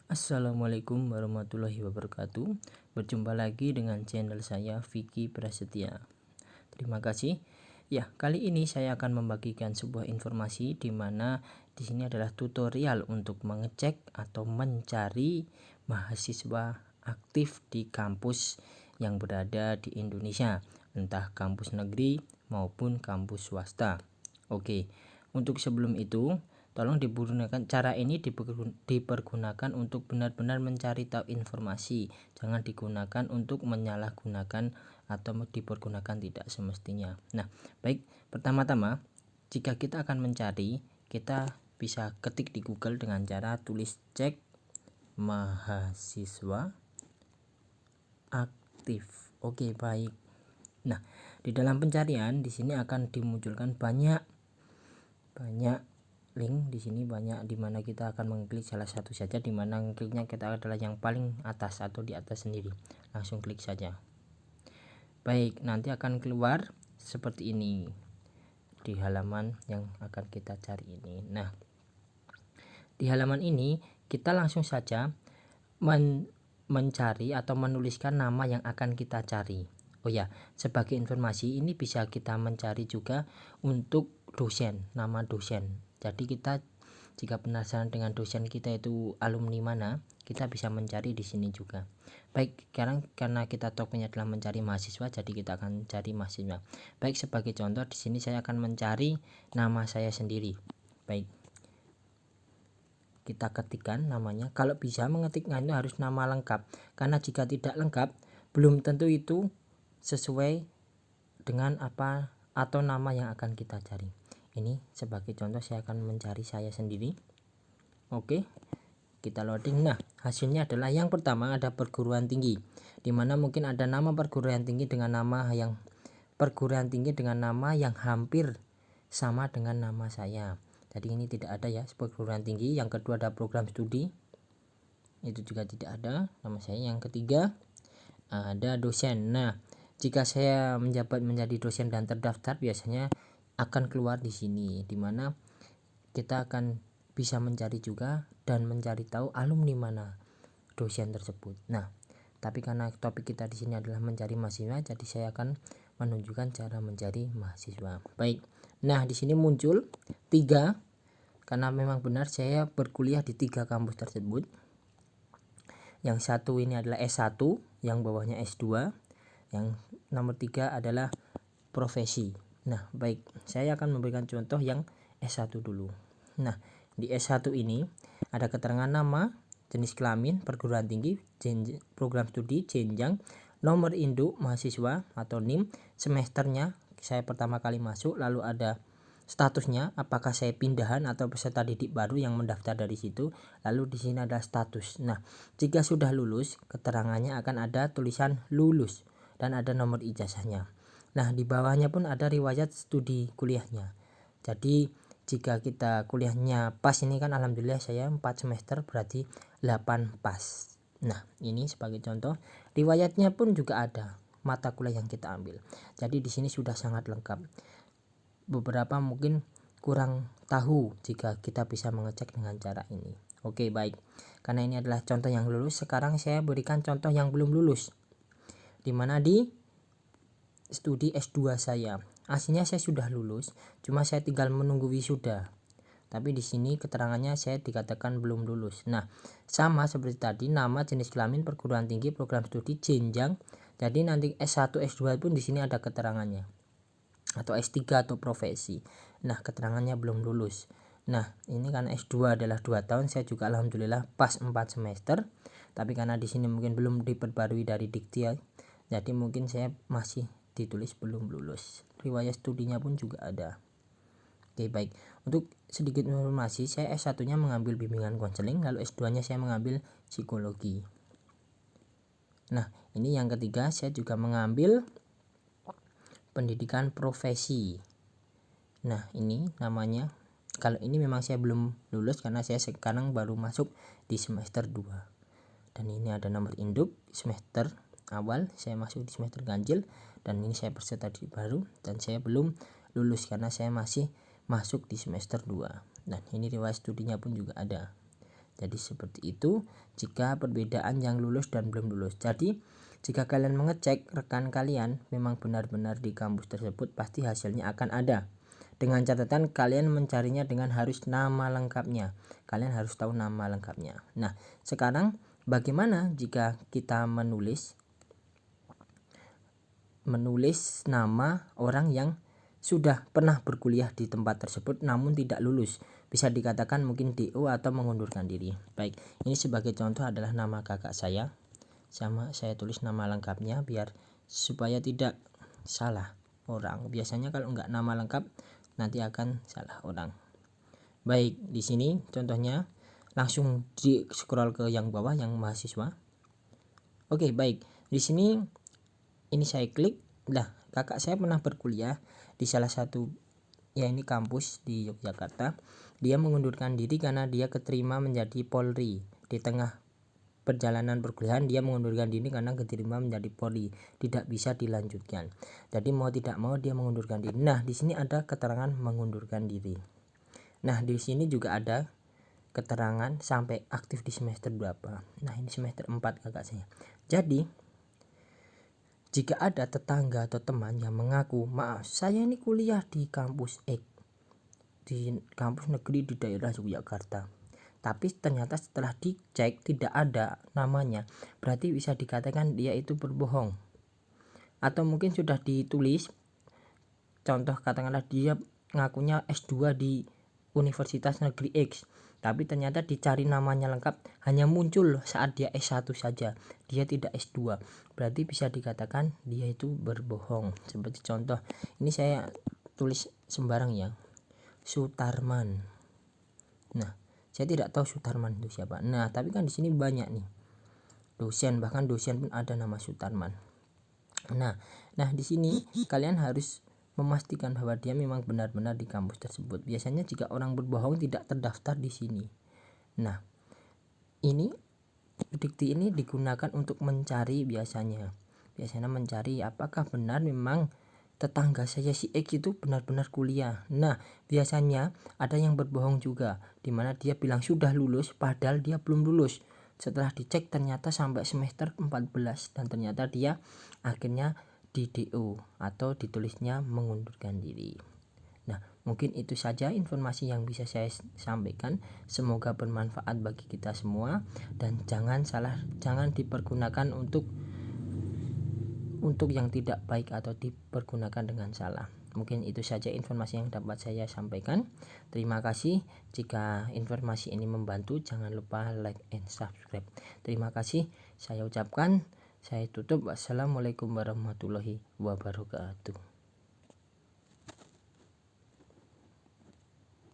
Assalamualaikum warahmatullahi wabarakatuh. Berjumpa lagi dengan channel saya Vicky Prasetya. Terima kasih. Ya, kali ini saya akan membagikan sebuah informasi di mana di sini adalah tutorial untuk mengecek atau mencari mahasiswa aktif di kampus yang berada di Indonesia, entah kampus negeri maupun kampus swasta. Oke. Untuk sebelum itu, tolong dipergunakan cara ini dipergunakan untuk benar-benar mencari tahu informasi. Jangan digunakan untuk menyalahgunakan atau dipergunakan tidak semestinya. Nah, baik, pertama-tama jika kita akan mencari, kita bisa ketik di Google dengan cara tulis cek mahasiswa aktif. Oke, baik. Nah, di dalam pencarian di sini akan dimunculkan banyak link. Di sini banyak, dimana kita akan mengklik salah satu saja, dimana kliknya kita adalah yang paling atas atau di atas sendiri. Langsung klik saja. Baik, nanti akan keluar seperti ini di halaman yang akan kita cari ini. Nah, di halaman ini kita langsung saja mencari atau menuliskan nama yang akan kita cari. Oh ya, sebagai informasi, ini bisa kita mencari juga untuk dosen, nama dosen. Jadi kita jika penasaran dengan dosen kita itu alumni mana, kita bisa mencari di sini juga. Baik, sekarang karena kita topiknya adalah mencari mahasiswa, jadi kita akan cari mahasiswa. Baik, sebagai contoh di sini saya akan mencari nama saya sendiri. Baik, kita ketikkan namanya. Kalau bisa mengetiknya itu harus nama lengkap, karena jika tidak lengkap belum tentu itu sesuai dengan apa atau nama yang akan kita cari. Ini sebagai contoh saya akan mencari saya sendiri. Oke, kita loading. Nah, hasilnya adalah yang pertama ada perguruan tinggi, dimana mungkin ada nama perguruan tinggi dengan nama yang hampir sama dengan nama saya. Jadi ini tidak ada ya perguruan tinggi. Yang kedua ada program studi, itu juga tidak ada nama saya. Yang ketiga ada dosen. Nah, jika saya menjabat menjadi dosen dan terdaftar, biasanya akan keluar di sini, dimana kita akan bisa mencari juga dan mencari tahu alumni mana dosen tersebut. Nah, tapi karena topik kita di sini adalah mencari mahasiswa, jadi saya akan menunjukkan cara mencari mahasiswa. Baik. Nah, di sini muncul 3, karena memang benar saya berkuliah di 3 kampus tersebut. Yang satu ini adalah S1, yang bawahnya S2, yang nomor 3 adalah profesi. Nah, baik, saya akan memberikan contoh yang S1 dulu. Nah, di S1 ini ada keterangan nama, jenis kelamin, perguruan tinggi, program studi, jenjang, nomor induk mahasiswa atau NIM, semesternya saya pertama kali masuk, lalu ada statusnya, apakah saya pindahan atau peserta didik baru yang mendaftar dari situ. Lalu di sini ada status. Nah, jika sudah lulus, keterangannya akan ada tulisan lulus dan ada nomor ijazahnya. Nah, di bawahnya pun ada riwayat studi kuliahnya. Jadi jika kita kuliahnya pas, ini kan alhamdulillah saya 4 semester, berarti 8 pas. Nah, ini sebagai contoh. Riwayatnya pun juga ada, mata kuliah yang kita ambil. Jadi di sini sudah sangat lengkap. Beberapa mungkin kurang tahu jika kita bisa mengecek dengan cara ini. Oke, baik. Karena ini adalah contoh yang lulus, sekarang saya berikan contoh yang belum lulus, dimana di studi S2 saya. Aslinya saya sudah lulus, cuma saya tinggal menunggu wisuda. Tapi di sini keterangannya saya dikatakan belum lulus. Nah, sama seperti tadi, nama, jenis kelamin, perguruan tinggi, program studi, jenjang. Jadi nanti S1, S2 pun di sini ada keterangannya. Atau S3 atau profesi. Nah, keterangannya belum lulus. Nah, ini karena S2 adalah 2 tahun, saya juga alhamdulillah pas 4 semester. Tapi karena di sini mungkin belum diperbarui dari Dikti, jadi mungkin saya masih ditulis belum lulus. Riwayat studinya pun juga ada. Oke, baik. Untuk sedikit informasi, saya S1-nya mengambil bimbingan konseling, lalu S2-nya saya mengambil psikologi. Nah, ini yang ketiga, saya juga mengambil pendidikan profesi. Nah, ini namanya, kalau ini memang saya belum lulus karena saya sekarang baru masuk di semester 2. Dan ini ada nomor induk semester awal, saya masuk di semester ganjil, dan ini saya peserta didik baru dan saya belum lulus karena saya masih masuk di semester 2. Dan ini riwayat studinya pun juga ada. Jadi seperti itu jika perbedaan yang lulus dan belum lulus. Jadi jika kalian mengecek rekan kalian memang benar-benar di kampus tersebut, pasti hasilnya akan ada. Dengan catatan kalian mencarinya dengan harus nama lengkapnya. Kalian harus tahu nama lengkapnya. Nah, sekarang bagaimana jika kita menulis nama orang yang sudah pernah berkuliah di tempat tersebut namun tidak lulus? Bisa dikatakan mungkin DO atau mengundurkan diri. Baik, ini sebagai contoh adalah nama kakak saya. Sama saya tulis nama lengkapnya biar supaya tidak salah orang. Biasanya kalau enggak nama lengkap nanti akan salah orang. Baik, di sini contohnya langsung di scroll ke yang bawah yang mahasiswa. Oke, baik. Di sini ini saya klik. Nah, kakak saya pernah berkuliah di salah satu ini kampus di Yogyakarta. Dia mengundurkan diri karena dia keterima menjadi Polri. Di tengah perjalanan perkuliahan dia mengundurkan diri karena keterima menjadi Polri, tidak bisa dilanjutkan. Jadi mau tidak mau dia mengundurkan diri. Nah, di sini ada keterangan mengundurkan diri. Nah, di sini juga ada keterangan sampai aktif di semester berapa. Nah, ini semester 4 kakak saya. Jadi jika ada tetangga atau teman yang mengaku, maaf saya ini kuliah di kampus X, di kampus negeri di daerah Yogyakarta, tapi ternyata setelah dicek tidak ada namanya, berarti bisa dikatakan dia itu berbohong. Atau mungkin sudah ditulis, contoh katakanlah dia ngakunya S2 di Universitas Negeri X, tapi ternyata dicari namanya lengkap hanya muncul saat dia S1 saja, dia tidak S2, berarti bisa dikatakan dia itu berbohong. Seperti contoh ini saya tulis sembarang ya, Sutarman. Nah, saya tidak tahu Sutarman itu siapa. Nah, tapi kan di sini banyak nih dosen, bahkan dosen pun ada nama Sutarman. Nah, di sini kalian harus memastikan bahwa dia memang benar-benar di kampus tersebut. Biasanya jika orang berbohong tidak terdaftar di sini. Nah, ini dikti ini digunakan untuk mencari biasanya mencari apakah benar memang tetangga saya si X itu benar-benar kuliah. Nah, biasanya ada yang berbohong juga, dimana dia bilang sudah lulus padahal dia belum lulus. Setelah dicek ternyata sampai semester 14 dan ternyata dia akhirnya di DO atau ditulisnya mengundurkan diri. Nah, mungkin itu saja informasi yang bisa saya sampaikan. Semoga bermanfaat bagi kita semua dan jangan dipergunakan untuk yang tidak baik atau dipergunakan dengan salah. Mungkin itu saja informasi yang dapat saya sampaikan. Terima kasih. Jika informasi ini membantu, jangan lupa like and subscribe. Terima kasih. Saya ucapkan, saya tutup. Wassalamualaikum warahmatullahi wabarakatuh.